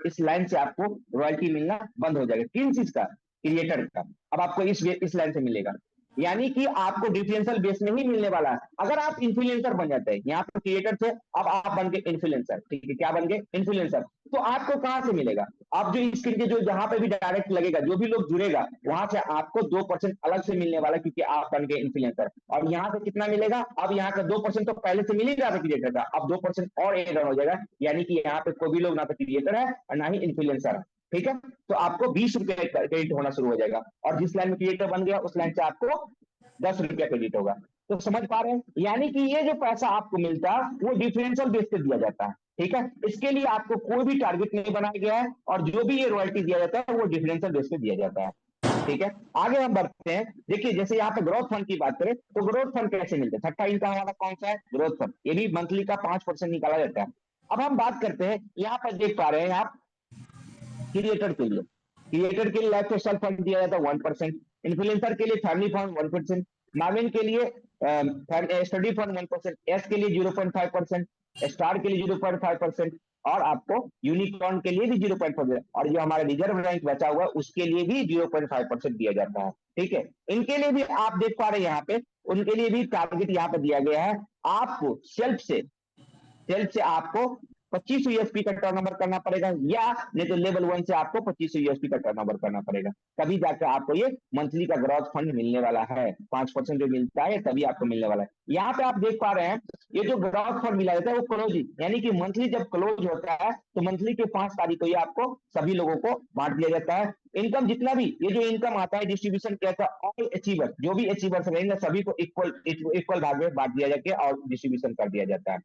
इस लाइन से आपको रॉयल्टी मिलना बंद हो जाएगा। किन चीज का, क्रिएटर का। अब आपको इस लाइन से मिलेगा, यानी कि आपको डिफरेंशियल बेस में ही मिलने वाला है। अगर आप इन्फ्लुएंसर बन जाते हैं, यहाँ पर क्रिएटर थे, अब आप बन गए इन्फ्लुएंसर, ठीक है, क्या बन गए? इन्फ्लुएंसर। तो आपको कहां से मिलेगा? आप जो स्क्रीन के जो जहां पे भी डायरेक्ट लगेगा, जो भी लोग जुड़ेगा, वहां से आपको 2% अलग से मिलने वाला, क्योंकि आप बन गए इन्फ्लुएंसर। और यहाँ से कितना मिलेगा? अब यहाँ का 2% तो पहले से मिल ही रहा था क्रिएटर का, अब 2% और एड ऑन हो जाएगा, यानी कि यहाँ पे कोई भी लोग ना तो क्रिएटर है और ना ही इन्फ्लुएंसर है, ठीक है। तो आपको 20 रुपए क्रेडिट होना शुरू हो जाएगा, और जिस लाइन में क्रिएटर बन गया उस लाइन से आपको 10 रुपया क्रेडिट होगा। तो समझ पा रहे हैं? यानी कि ये जो पैसा आपको मिलता है वो डिफरेंशियल बेस पे दिया जाता है, ठीक है। इसके लिए आपको कोई भी टारगेट नहीं बनाया गया है, और जो भी ये रॉयल्टी दिया जाता है वो डिफरेंशियल बेस पे दिया जाता है, ठीक है। आगे हम बढ़ते हैं। देखिए, जैसे यहाँ पे ग्रोथ फंड की बात करें तो ग्रोथ फंड कैसे मिलता है? छठा इनकम हमारा कौन सा है? Growth fund. ये भी मंथली का 5% निकाला जाता है। अब हम बात करते हैं, यहाँ पर देख पा रहे हैं आप, क्रिएटर के लिए, क्रिएटर के लिए लाइफ स्टाइल फंड दिया जाता है 1%, इन्फ्लुएंसर के लिए फैमिली फंड 1%, मार्विन के लिए स्टडी फंड 1%, एस के लिए 0.5%, स्टार के लिए 0.5%, और आपको यूनिकॉर्न के लिए भी 0.5%, और जो हमारा रिजर्व रैंक बचा हुआ है उसके लिए भी 0.5% दिया जाता है, ठीक है। इनके लिए भी आप देख पा रहे हैं यहाँ पे, उनके लिए भी टारगेट यहाँ पे दिया गया है। आपको सेल्फ से आपको 25 यूएसपी का टर्नओवर करना पड़ेगा, या नहीं तो लेवल 1 से आपको 25 यूएसपी का टर्नओवर करना पड़ेगा, तभी जाकर आपको ये मंथली का ग्रोथ फंड मिलने वाला है। 5% जो मिलता है तभी आपको मिलने वाला है। यहाँ पे आप देख पा रहे हैं, ये जो ग्रोथ फंड मिला जाता है वो क्लोजिंग, यानी कि मंथली जब क्लोज होता है तो मंथली के 5 तारीख को ये आपको सभी लोगों को बांट दिया जाता है। इनकम जितना भी ये जो इनकम आता है, डिस्ट्रीब्यूशन कहता है ऑल अचीवर, जो भी अचीवर्स रहेंगे सभी को इक्वल भाग में बांट दिया जाके और डिस्ट्रीब्यूशन कर दिया जाता है।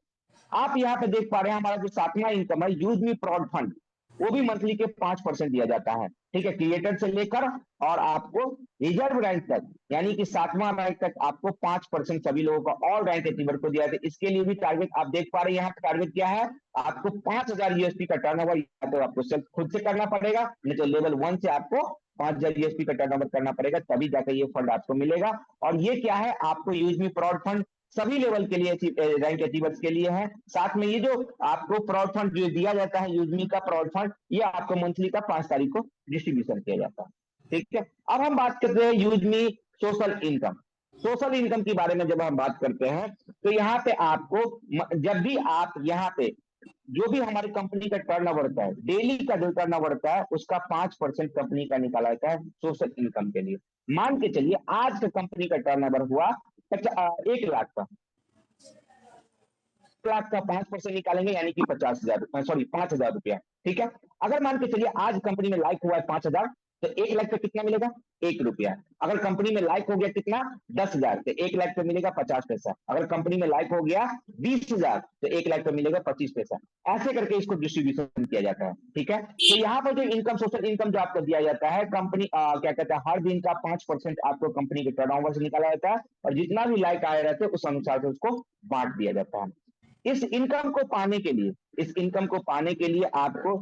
आप यहाँ पे देख पा रहे हैं, हमारा जो 7वां इनकम है यूज मी प्रॉड फंड, वो भी मंथली के 5% दिया जाता है, ठीक है। क्रिएटर से लेकर और आपको रिजर्व रैंक तक, यानी कि 7वां रैंक तक आपको 5% सभी लोगों का ऑल रैंक अचीवर को दिया जाता है। इसके लिए भी टारगेट आप देख पा रहे हैं, यहाँ पे टारगेट क्या है? आपको 5000 यूएसपी का टर्नओवर या तो आपको सिर्फ खुद से करना पड़ेगा, नहीं तो लेवल 1 से आपको 5000 यूएसपी का टर्नओवर करना पड़ेगा, तभी जाकर ये फंड आपको मिलेगा। और ये क्या है? आपको यूज मी प्रॉड फंड सभी लेवल के लिए रैंक अचीवर्स के लिए है। साथ में ये जो आपको प्राउड फंड जो दिया जाता है, यूजमी का प्राउड फंड, ये आपको मंथली का 5 तारीख को डिस्ट्रीब्यूशन किया जाता है, ठीक है। अब हम बात करते हैं यूजमी सोशल इनकम। सोशल इनकम के बारे में जब हम बात करते हैं तो यहाँ पे आपको जब भी आप यहाँ पे जो भी हमारी कंपनी का टर्नओवर होता है, डेली का जो टर्नओवर होता है उसका 5% कंपनी का निकाला जाता है सोशल इनकम के लिए। मान के चलिए आज का कंपनी का टर्नओवर हुआ 1 लाख का, 1 लाख का 5% निकालेंगे यानी कि 5,000 रुपया, ठीक है। अगर मान के चलिए आज कंपनी में लाइक हुआ है 5,000, तो 1 लाख पे कितना मिलेगा? 1 रुपया। अगर कंपनी में लाइक हो गया कितना? 10,000, तो 1 लाख पे मिलेगा 50 पैसा। अगर कंपनी में लाइक हो गया 20,000, तो 1 लाख पे मिलेगा 25 पैसा। ऐसे करके इसको डिस्ट्रीब्यूशन किया जाता है, ठीक है। तो यहाँ पर जो इनकम, सोशल इनकम जो आपको दिया जाता है, कंपनी क्या कहता है, हर दिन का 5% आपको कंपनी के टर्नओवर से निकाला जाता है, और जितना भी लाइक आए रहते हैं उस अनुसार से उसको बांट दिया जाता है। इस इनकम को पाने के लिए, आपको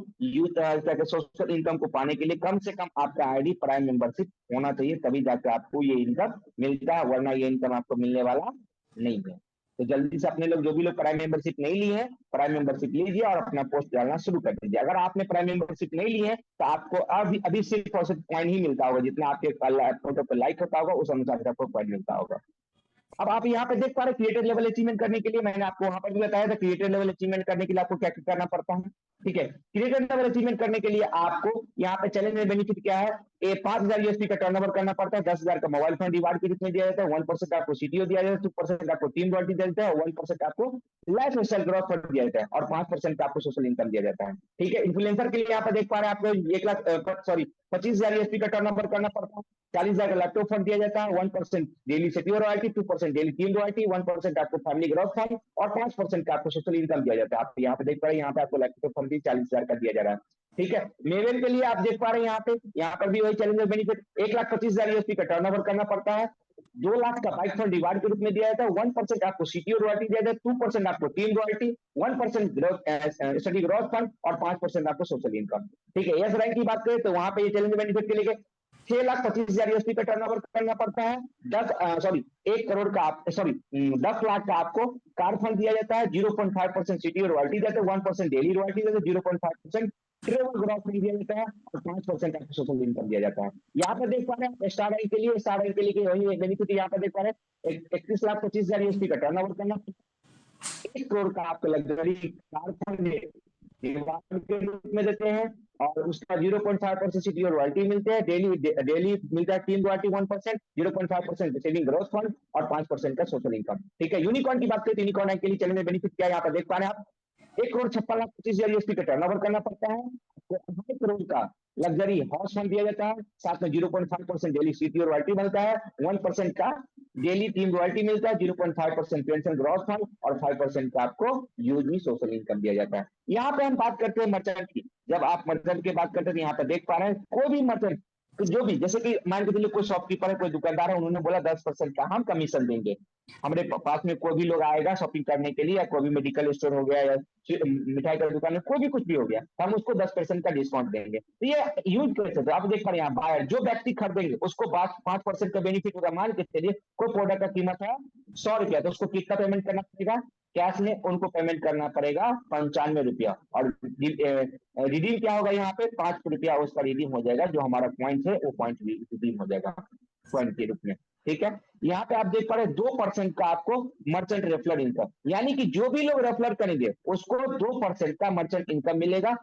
सोशल इनकम को पाने के लिए कम से कम आपका आईडी प्राइम मेंबरशिप होना चाहिए, तभी जाकर आपको ये इनकम मिलता है, वरना ये इनकम आपको मिलने वाला नहीं है। तो जल्दी से अपने लोग, जो भी लोग प्राइम मेंबरशिप नहीं लिए हैं, प्राइम मेंबरशिप लीजिए और अपना पोस्ट डालना शुरू कर दीजिए। अगर आपने प्राइम मेंबरशिप नहीं ली है तो आपको अभी सिर्फ और सिर्फ पॉइंट ही मिलता होगा, जितना आपके फोटो पर लाइक होता होगा उस अनुसार से आपको पॉइंट मिलता होगा। अब आप यहाँ पे देख पा रहे, क्रिएटर लेवल अचीवमेंट करने के लिए मैंने आपको वहां पर भी बताया था, क्रिएटर लेवल अचीवमेंट करने के लिए आपको क्या क्या करना पड़ता है, ठीक है। क्रिएटर लेवल अचीवमेंट करने के लिए आपको यहाँ पे चैलेंज में बेनिफिट क्या है? 5,000 यूएसपी का टर्नओवर करना पड़ता है, 10,000 का मोबाइल फोन रिवार्ड के रूप में दिया जाता है, 1% आपको सीटीओ दिया जाता है, 2% आपको टीम रॉयल्टी दिया जाता है, 1% आपको लाइफ स्टाइल ग्रोथ फंड दिया जाता है, और 5% आपको सोशल इनकम दिया जाता है, ठीक है। इन्फ्लुएंसर के लिए यहाँ पे देख पा रहे हैं आपको 25,000 यूएसपी का टर्नओवर करना पड़ता है, 40,000 का लैपटॉप फंड दिया जाता है, 1% daily CTO royalty, 2% daily team royalty, 1% आपको फैमिली ग्रोथ फंड, और 5% का आपको सोशल इनकम दिया जाता है। आप यहाँ पे देख पा रहे हैं, यहाँ पे आपको लैपटॉप फंड भी 40,000 का दिया जा रहा है, ठीक है। मेवेल के लिए आप देख पा रहे हैं यहाँ पर भी वही चैलेंजर बेनिफिट, 1,25,000 यूएसपी का टर्नओवर करना पड़ता है, 2 लाख का बाइक फंड रिवार्ड के रूप में दिया जाता है, 1% आपको सीटीओ रॉयल्टी दिया जाता है, 2% आपको team royalty, 1% study growth fund, और 5% आपको सोशल इनकम, ठीक है। यस रैंक की बात करें तो वहां पे ये चैलेंजर बेनिफिट के लिए 6,25,000 यूएसपी का टर्नओवर करना पड़ता है, 1 करोड़ का 10 लाख का आपको कार फंड दिया जाता है, 0.5% सीटीओ रॉयल्टी देते हैं, 1% डेली रॉयल्टी देते हैं, 0.5% ट्रेवल ग्रॉस नहीं दिया जाता है और 5% आपको सोशल इनकम दिया जाता है। यहाँ पर देख पा रहे हैं स्टार रैंक के लिए वही बेनिफिट यहाँ पर देख पा रहे हैं 31,25,000 यूएसडी का टर्नओवर करना, 1 करोड़ का आपको लग्जरी कार फंड के रूप में देते हैं और उसका 0.5% सिटी और रॉयल्टी मिलते हैं, डेली मिलता है team royalty 1%, 0.5% saving growth fund और 5% का सोशल इनकम। ठीक है, यूनिकॉर्न की बात करें तो यूनिकॉर्न के लिए चैनल में बेनिफिट क्या है यहाँ पर देख पा रहे हैं आप, 1,56,25,000 यूएसडी का टर्नओवर करना पड़ता है, तो 2.5 करोड़ का लग्जरी हाउस फंड दिया जाता है, साथ में 0.5% डेली सीटी और रॉयल्टी मिलता है, 1% का डेली टीम रॉयल्टी मिलता है, 0.5% पेंशन ग्रॉस फंड और 5% का आपको यूजमी सोशल इनकम दिया जाता है। यहाँ पे हम बात करते हैं मर्चेंट की, जब आप मर्चेंट की बात करते हैं तो यहाँ पे देख पा रहे हैं कोई भी मर्चेंट तो जो भी जैसे कि मान के चलिए कोई शॉपकीपर है, कोई दुकानदार है, उन्होंने बोला 10% का हम कमीशन देंगे, हमारे पास में कोई भी लोग आएगा शॉपिंग करने के लिए, या कोई भी मेडिकल स्टोर हो गया या मिठाई का दुकान है, कोई भी कुछ भी हो गया, हम उसको 10% का डिस्काउंट देंगे। तो ये यूज कर सकते हो आप, देख पा रहे हैं बायर जो व्यक्ति खरीदेंगे उसको 5% का बेनिफिट होगा। मान के चलिए कोई प्रोडक्ट का कीमत है 100 रुपया, तो उसको कितना पेमेंट करना पड़ेगा, कैश में उनको पेमेंट करना पड़ेगा 95 रुपया, और रिडीम क्या होगा यहाँ पे 5 रुपया उसका रिडीम हो जाएगा, जो हमारा पॉइंट है वो पॉइंट रिडीम हो जाएगा पॉइंट के रूप में। ठीक है, यहाँ पे आप देख पा रहे 2% का आपको मर्चेंट रेफरल इनकम, यानी कि जो भी लोग रेफर करेंगे उसको 2% का मर्चेंट इनकम मिलेगा।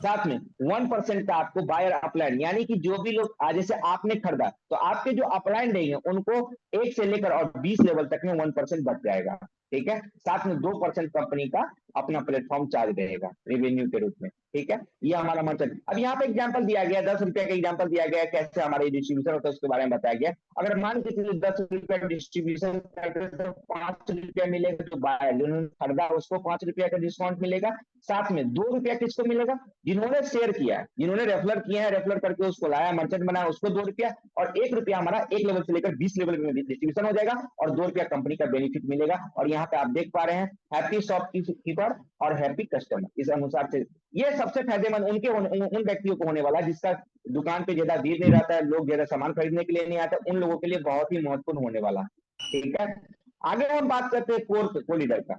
साथ में 1% का आपको बायर अपलाइन, यानी कि जो भी लोग आज जैसे आपने खरीदा तो आपके जो अपलाइन रहेंगे उनको 1 से लेकर और 20 लेवल तक में 1% बढ़ जाएगा। ठीक है, साथ में 2% कंपनी का अपना प्लेटफॉर्म चार्ज रहेगा रेवेन्यू के रूप में। ठीक है, ये हमारा मर्चेंट। अब यहाँ पे एग्जांपल दिया गया 10 रुपए का एग्जांपल दिया गया कैसे हमारे डिस्ट्रीब्यूशन होता है उसके बारे में बताया गया। अगर मान के चलिए 10 रुपए डिस्ट्रीब्यूशन करते तो 5 रुपया मिलेगा, जो बायर जिन्होंने खरीदा उसको 5 रुपया का डिस्काउंट मिलेगा, साथ में 2 रुपया किसको मिलेगा, जिन्होंने शेयर किया है, जिन्होंने रेफर किया है, रेफर करके उसको लाया मर्चेंट बनाया उसको 2 रुपया, और 1 रुपया हमारा 1 लेवल से लेकर 20 लेवल में डिस्ट्रीब्यूशन हो जाएगा और 2 रुपया कंपनी का बेनिफिट मिलेगा। और यहाँ पे आप देख पा रहे हैं हैप्पी शॉपकीपर और हैप्पी कस्टमर, इस अनुसार से ये सबसे फायदेमंद उन व्यक्तियों को होने वाला है जिसका दुकान पे ज्यादा भीड़ नहीं रहता है, लोग ज्यादा सामान खरीदने के लिए नहीं आते, उन लोगों के लिए बहुत ही महत्वपूर्ण होने वाला है। ठीक है, आगे हम बात करते हैं कोर लीडर का।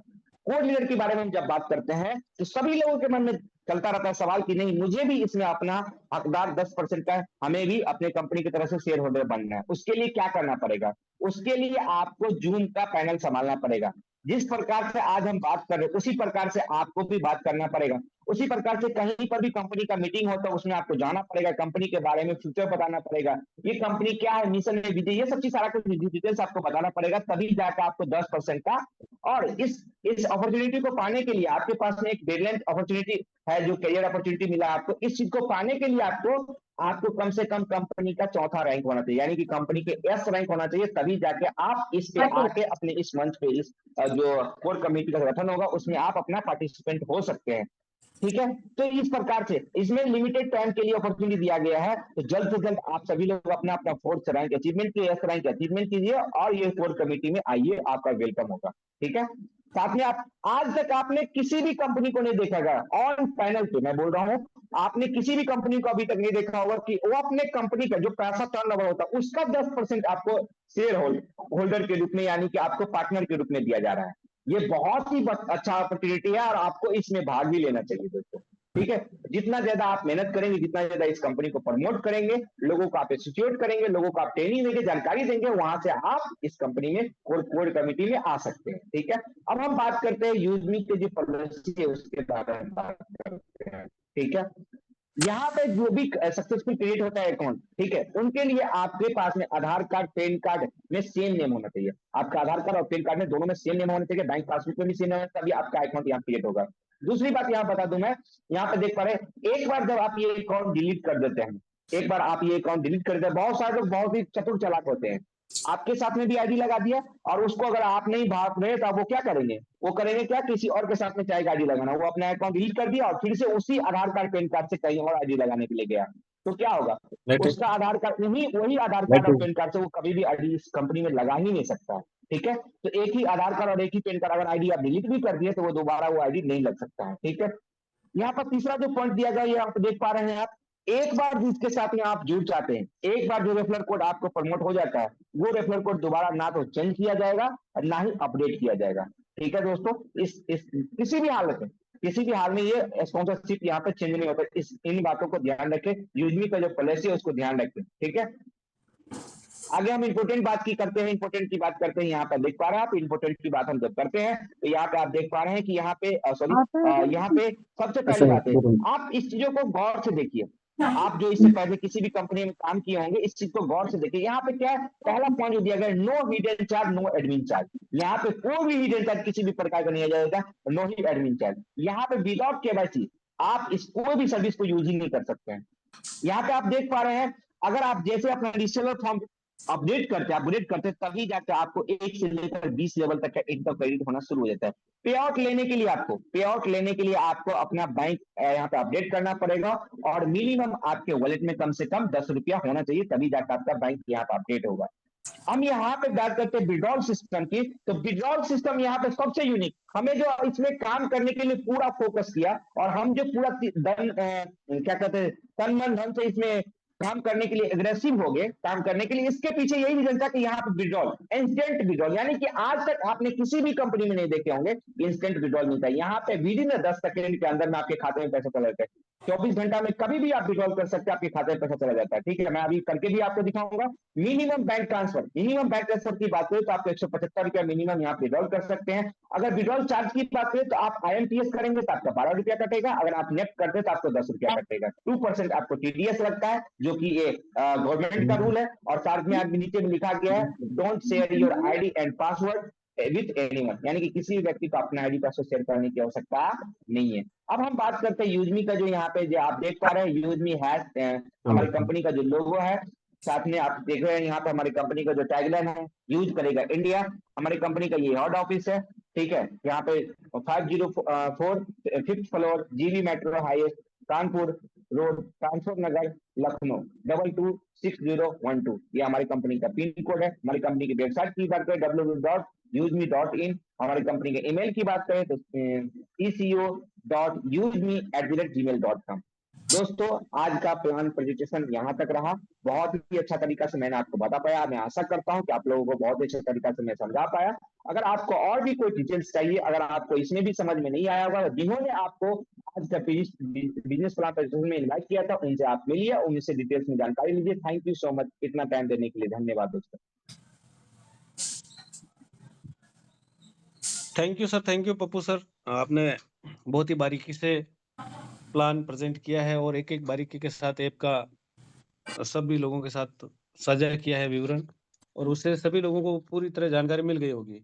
कोर लीडर के बारे में जब बात करते हैं तो सभी लोगों के मन में चलता रहता है सवाल कि नहीं मुझे भी इसमें अपना हकदार 10% का, हमें भी अपने कंपनी की तरफ से शेयर होल्डर बनना है, उसके लिए क्या करना पड़ेगा। उसके लिए आपको जूम का पैनल संभालना पड़ेगा, जिस प्रकार से आज हम बात कर रहे हैं उसी प्रकार से आपको भी बात करना पड़ेगा, उसी प्रकार से कहीं पर भी कंपनी का मीटिंग होता है उसमें आपको जाना पड़ेगा, कंपनी के बारे में फ्यूचर बताना पड़ेगा, ये कंपनी क्या है, मिशन है, विजय, ये सब चीज सारा कुछ डिटेल्स आपको बताना पड़ेगा, तभी जाकर आपको 10% का। और इस अपॉर्चुनिटी को पाने के लिए आपके पास में एक ब्रिलियंट अपॉर्चुनिटी है, जो करियर अपॉर्चुनिटी मिला आपको, इस चीज को पाने के लिए आपको कम से कम कंपनी का 4था रैंक होना चाहिए, यानी कि कंपनी के एस रैंक होना चाहिए, तभी जाके आप इस पे आके अपने इस मंच पे इस जो कोर कमेटी का गठन होगा उसमें आप अपना पार्टिसिपेंट हो सकते हैं। ठीक है, तो इस प्रकार से इसमें लिमिटेड टाइम के लिए अपॉर्चुनिटी दिया गया है, तो जल्द से जल्द आप सभी लोग अपना 4th रैंक अचीवमेंट की, एस रैंक अचीवमेंट कीजिए और ये कोर कमेटी में आइए, आपका वेलकम होगा। ठीक है, साथ में आप आज तक आपने किसी भी कंपनी को नहीं देखा ऑन पैनल पे, मैं बोल रहा हूं आपने किसी भी कंपनी को अभी तक नहीं देखा होगा कि वो अपने कंपनी का जो पैसा टर्नओवर होता है उसका 10% आपको शेयर होल्डर के रूप में, यानी कि आपको पार्टनर के रूप में दिया जा रहा है। ये बहुत ही अच्छा अपॉर्चुनिटी है और आपको इसमें भाग भी लेना चाहिए दोस्तों। ठीक है, जितना ज्यादा आप मेहनत करेंगे, जितना ज्यादा इस कंपनी को प्रमोट करेंगे, लोगों को आप एसोसिएट करेंगे, लोगों को आप ट्रेनिंग देंगे, जानकारी देंगे, वहां से आप इस कंपनी में कोर कमेटी में आ सकते हैं। ठीक है, अब हम बात करते हैं यूजमी की जो पॉलिसी है उसके बारे में बात करते हैं। ठीक है, यहाँ पे जो भी सक्सेसफुल क्रिएट होता है अकाउंट, ठीक है, उनके लिए आपके पास में आधार कार्ड पैन कार्ड में सेम नेम होना चाहिए, आपका आधार कार्ड और पैन कार्ड में दोनों में सेम नेम होना चाहिए, बैंक पासबुक में भी सेम होना, तभी आपका अकाउंट यहाँ क्रिएट होगा। दूसरी बात यहाँ बता दूं मैं, यहाँ पे देख पा रहे एक बार जब आप ये अकाउंट डिलीट कर देते हैं, एक बार आप ये अकाउंट डिलीट कर देते हैं, बहुत सारे लोग बहुत ही चतुर चालाक होते हैं, आपके साथ में भी आईडी लगा दिया और उसको अगर आप नहीं भाग रहे तो वो क्या करेंगे, वो करेंगे क्या, किसी और के साथ में चाहे आईडी लगाना, वो अपना अकाउंट डिलीट कर दिया और फिर से उसी आधार कार्ड पैन कार्ड से कहीं और आईडी लगाने के लिए गया, तो क्या होगा, उसका आधार कार्ड वही आधार कार्ड और पैन कार्ड से वो कभी भी आईडी इस कंपनी में लगा ही नहीं सकता। ठीक है, तो एक ही आधार कार्ड और एक ही पैन कार्ड अगर आईडी आप डिलीट भी कर दिए तो वो दोबारा वो आईडी नहीं लग सकता है। ठीक है, यहाँ पर तीसरा जो पॉइंट दिया गया ये आप देख पा रहे हैं, आप एक बार जिसके साथ में आप जुड़ जाते हैं, एक बार जो रेफरल कोड आपको प्रमोट हो जाता है, वो रेफरल कोड दोबारा ना तो चेंज किया जाएगा और ना ही अपडेट किया जाएगा। ठीक है दोस्तों, इस किसी भी हालत में किसी भी हाल में ये स्पॉन्सरशिप यहाँ पे चेंज नहीं होता। इन बातों को ध्यान रखें, यूजमी का जो पॉलिसी है उसको ध्यान रखें, ठीक है। आगे हम इंपोर्टेंट बात की करते हैं, इंपोर्टेंट की बात करते हैं। यहाँ पर देख पा रहे हैं आप, इंपोर्टेंट की बात हम जब करते हैं तो यहाँ पे आप देख पा रहे हैं कि यहाँ पे यहाँ पे सबसे पहली बात है, आप इस चीजों को गौर से देखिए। आप जो इससे पहले किसी भी कंपनी में काम किए होंगे, इस चीज को गौर से देखिए। यहाँ पे क्या है, पहला पॉइंट जो दिया गया, no hidden charge, no admin charge. यहाँ पे कोई भी हिडन चार्ज किसी भी प्रकार का नहीं जाएगा, नो ही एडमिन चार्ज। यहाँ पे विदाउट केवाईसी आप इस कोई भी सर्विस को यूज ही नहीं कर सकते हैं। यहाँ पे आप देख पा रहे हैं, अगर आप जैसे अपना रीसेलर फॉर्म अपडेट करते तभी जाकर आपको 1 से लेकर 20 लेवल तक का इनकम क्रेडिट होना शुरू हो जाता है। पे आउट लेने के लिए आपको अपना बैंक यहाँ पे अपडेट करना पड़ेगा, और मिनिमम आपके वॉलेट में कम से कम 10 रुपया होना चाहिए, तभी जाकर आपका बैंक यहाँ पे अपडेट होगा। हम यहाँ पे बात करते हैं विड्रॉल सिस्टम की, तो विड्रॉल सिस्टम यहाँ पे सबसे यूनिक, हमें जो इसमें काम करने के लिए पूरा फोकस किया, और हम जो पूरा क्या कहते हैं, तन मन धन से इसमें काम करने के लिए एग्रेसिव हो गए, काम करने के लिए, इसके पीछे यही रीजन था कि यहाँ पे विड्रॉल, इंस्टेंट विड्रॉल, यानी कि आज तक आपने किसी भी कंपनी में नहीं देखे होंगे इंस्टेंट विड्रॉल मिलता है। यहाँ पे विदिन 10 सेकेंड के अंदर में आपके खाते में पैसा चला जाता है। 24 घंटा में कभी भी आप विड्रॉल कर सकते हैं, आपके खाते में पैसा चला जाता है, ठीक है। मैं अभी करके भी आपको दिखाऊंगा। मिनिमम बैंक ट्रांसफर की बात करें तो आपको 175 रुपया मिनिमम यहाँ विड्रॉल कर सकते हैं। अगर विड्रॉल चार्ज की बात करें तो आप IMPS करेंगे तो आपका 12 रुपया कटेगा, अगर आप नेफ्ट करते हैं तो आपको 10 रुपया कटेगा। 2% आपको TDS लगता है, जो कि ये गवर्नमेंट का रूल है। और साथ में आप नीचे में लिखा गया है, don't share your ID and password with anyone, यानी कि किसी भी व्यक्ति को अपना ID पासवर्ड शेयर करने की आवश्यकता नहीं है। अब हम बात करते हैं यूजमी का, जो यहाँ पे जो आप देख पा रहे हैं, यूजमी हैज हमारी कंपनी का जो लोगो है, साथ में आप देख रहे हैं यहाँ पे हमारी कंपनी का जो टैगलाइन है, यूज करेगा इंडिया। हमारी कंपनी का ये हेड ऑफिस है, ठीक है। यहाँ पे 504 5th floor, GV metro highest, Kanpur road, Kanpur Nagar, Lucknow 226012। ये हमारी कंपनी का पिन कोड है। हमारी कंपनी की वेबसाइट की बात करें www.useme.in। हमारी कंपनी के ईमेल की बात करें तो eco.useme@gmail.com। दोस्तों, आज का प्लान प्रेजेंटेशन यहाँ तक रहा। बहुत ही अच्छा तरीका से मैंने आपको बता पाया। मैं आशा करता हूँ कि आप लोगों को बहुत अच्छे तरीका से मैं समझा पाया। अगर आपको और भी कोई डिटेल्स चाहिए, अगर आपको इसमें भी समझ में नहीं आया होगा, जिन्होंने आपको आज का बिजनेस प्लान प्रेजेंटेशन में इन्वाइट किया था, उनसे आप मिलिए, उनसे डिटेल्स में जानकारी लीजिए। थैंक यू सो मच इतना टाइम देने के लिए, धन्यवाद दोस्तों। Thank you sir, thank you Pappu sir. आपने बहुत ही बारीकी से प्लान प्रेजेंट किया है और एक एक बारीकी के साथ ऐप का सभी लोगों के साथ साझा किया है विवरण, और उससे सभी लोगों को पूरी तरह जानकारी मिल गई होगी।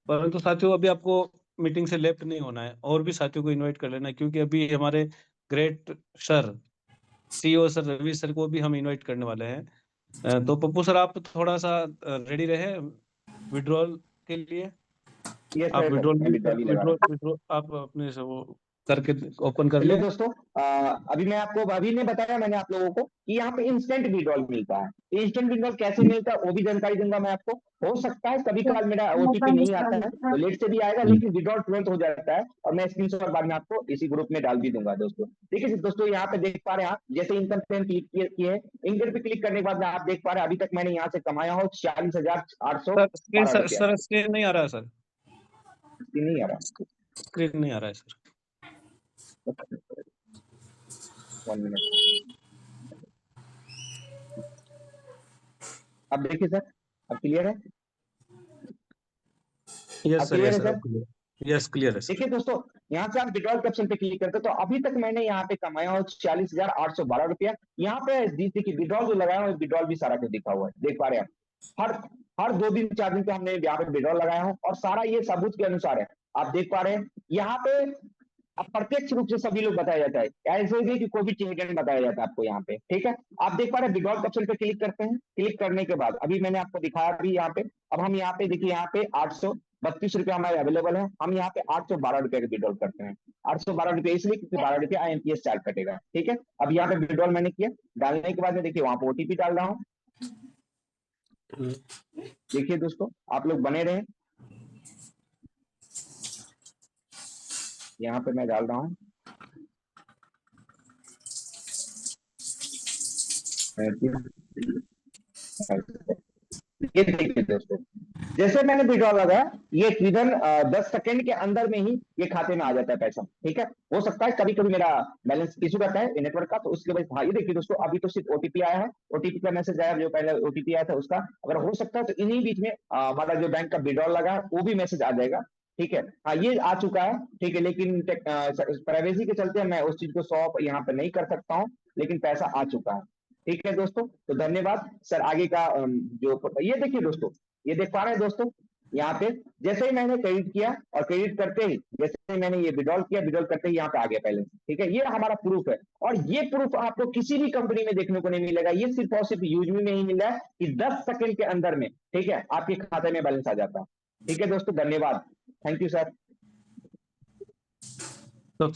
परंतु साथियों, अभी आपको मीटिंग से लेफ्ट नहीं होना है, और भी साथियों को इनवाइट कर लेना है, क्योंकि अभी हमारे great sir CEO sir Ravi sir को भी हम इनवाइट करने वाले हैं। तो पप्पू सर, आप थोड़ा सा रेडी रहे विड्रॉल के लिए। यस आप सर, विड्रॉल मैं भी लगा रहा हूँ। विड्रॉल आप अपने से वो करके ओपन कर चलिए ले। दोस्तों, अभी मैं आपको अभी ने बताया मैंने आप लोगों को कि यहाँ पे इंस्टेंट विड्रॉल मिलता है। इंस्टेंट विड्रॉल कैसे मिलता है वो भी जानकारी दूंगा मैं आपको। हो सकता है कभी कभार मेरा OTP नहीं आता है तो लेट से भी आएगा, लेकिन विड्रॉल तुरंत हो जाता है, और मैं स्क्रीनशॉट बाद में आपको इसी ग्रुप में डाल भी दूंगा दोस्तों। ठीक है दोस्तों, यहाँ पे देख पा रहे हैं आप, जैसे इनकम पे क्लिक किए, इनकम पे क्लिक करने के बाद आप देख पा रहे हैं अभी तक मैंने यहाँ से कमाया हो 46,812 सर रुपया। सर स्क्रीन नहीं आ रहा है सर, नहीं आ रहा, स्क्रीन नहीं आ रहा है सर। 1 मिनट, अब देखिए सर, अब क्लियर है? यस सर, क्लियर यस है सर, सर? यस क्लियर है सर। देखिए दोस्तों, यहाँ से आप विड्रॉल के ऑप्शन पे क्लिक करते हैं तो अभी तक मैंने यहाँ पे कमाया हो 46,812 रुपया। यहाँ पे देखिए विड्रॉल जो लगाया हुआ है, विड्रॉल भी सारा कुछ दिखा हुआ है, देख पा रहे हैं आप। हर 2 दिन 4 दिन पे हमने यहाँ पे विड्रॉल लगाया हो, और सारा ये सबूत के अनुसार है, आप देख पा रहे हैं। यहाँ पे अब प्रत्यक्ष रूप से सभी लोग बताया जाता है, ऐसे नहीं कि कोई भी चीज बताया जाता है आपको यहाँ पे, ठीक है। आप देख पा रहे हैं विड्रॉल ऑप्शन पे क्लिक करते हैं। क्लिक करने के बाद अभी मैंने आपको दिखाया भी यहाँ पे, अब हम यहाँ पे देखिए, यहाँ पे 832 रुपया हमारे अवेलेबल है। हम यहाँ पे 812 रुपया का विड्रॉल करते हैं। 812 रुपया इसलिए क्योंकि 12 रुपया IMPS चार्ज कटेगा, ठीक है। अब यहाँ पे विड्रॉल मैंने किया, डालने के बाद में देखिए वहां पे OTP डाल रहा हूँ। देखिए दोस्तों, आप लोग बने रहे, यहाँ पे मैं डाल रहा हूँ। ये देखिए दोस्तों, जैसे मैंने विड्रॉ लगाया, ये विदिन 10 सेकंड के अंदर में ही ये खाते में आ जाता है पैसा। ठीक है, हो सकता है कभी कभी मेरा बैलेंस इशू करता है नेटवर्क का, तो उसके वजह से। हाँ, ये देखिए दोस्तों, अभी तो सिर्फ ओटीपी आया है, ओटीपी का मैसेज आया, जो पहले ओटीपी आया था उसका। अगर हो सकता है तो इन्हीं बीच में हमारा जो बैंक का विड्रॉ लगा है वो भी मैसेज आ जाएगा। ठीक है, हाँ ये आ चुका है। ठीक है, लेकिन प्राइवेसी के चलते मैं उस चीज को शॉप यहाँ पे नहीं कर सकता हूँ, लेकिन पैसा आ चुका है। ठीक है दोस्तों, तो धन्यवाद सर। आगे का जो ये देखिए दोस्तों, ये देख पा रहे हैं दोस्तों, यहाँ पे जैसे ही मैंने क्रेडिट किया और क्रेडिट करते ही जैसे ही मैंने ये विड्रॉल किया, विड्रॉल करते ही यहाँ पे आ गया बैलेंस। ठीक है, ये हमारा प्रूफ है, और ये प्रूफ आपको किसी भी कंपनी में देखने को नहीं मिलेगा। ये सिर्फ और सिर्फ यूजमी में ही मिल रहा है कि 10 सेकंड के अंदर में, ठीक है, आपके खाते में बैलेंस आ जाता है। ठीक है दोस्तों, धन्यवाद, थैंक यू सर। तो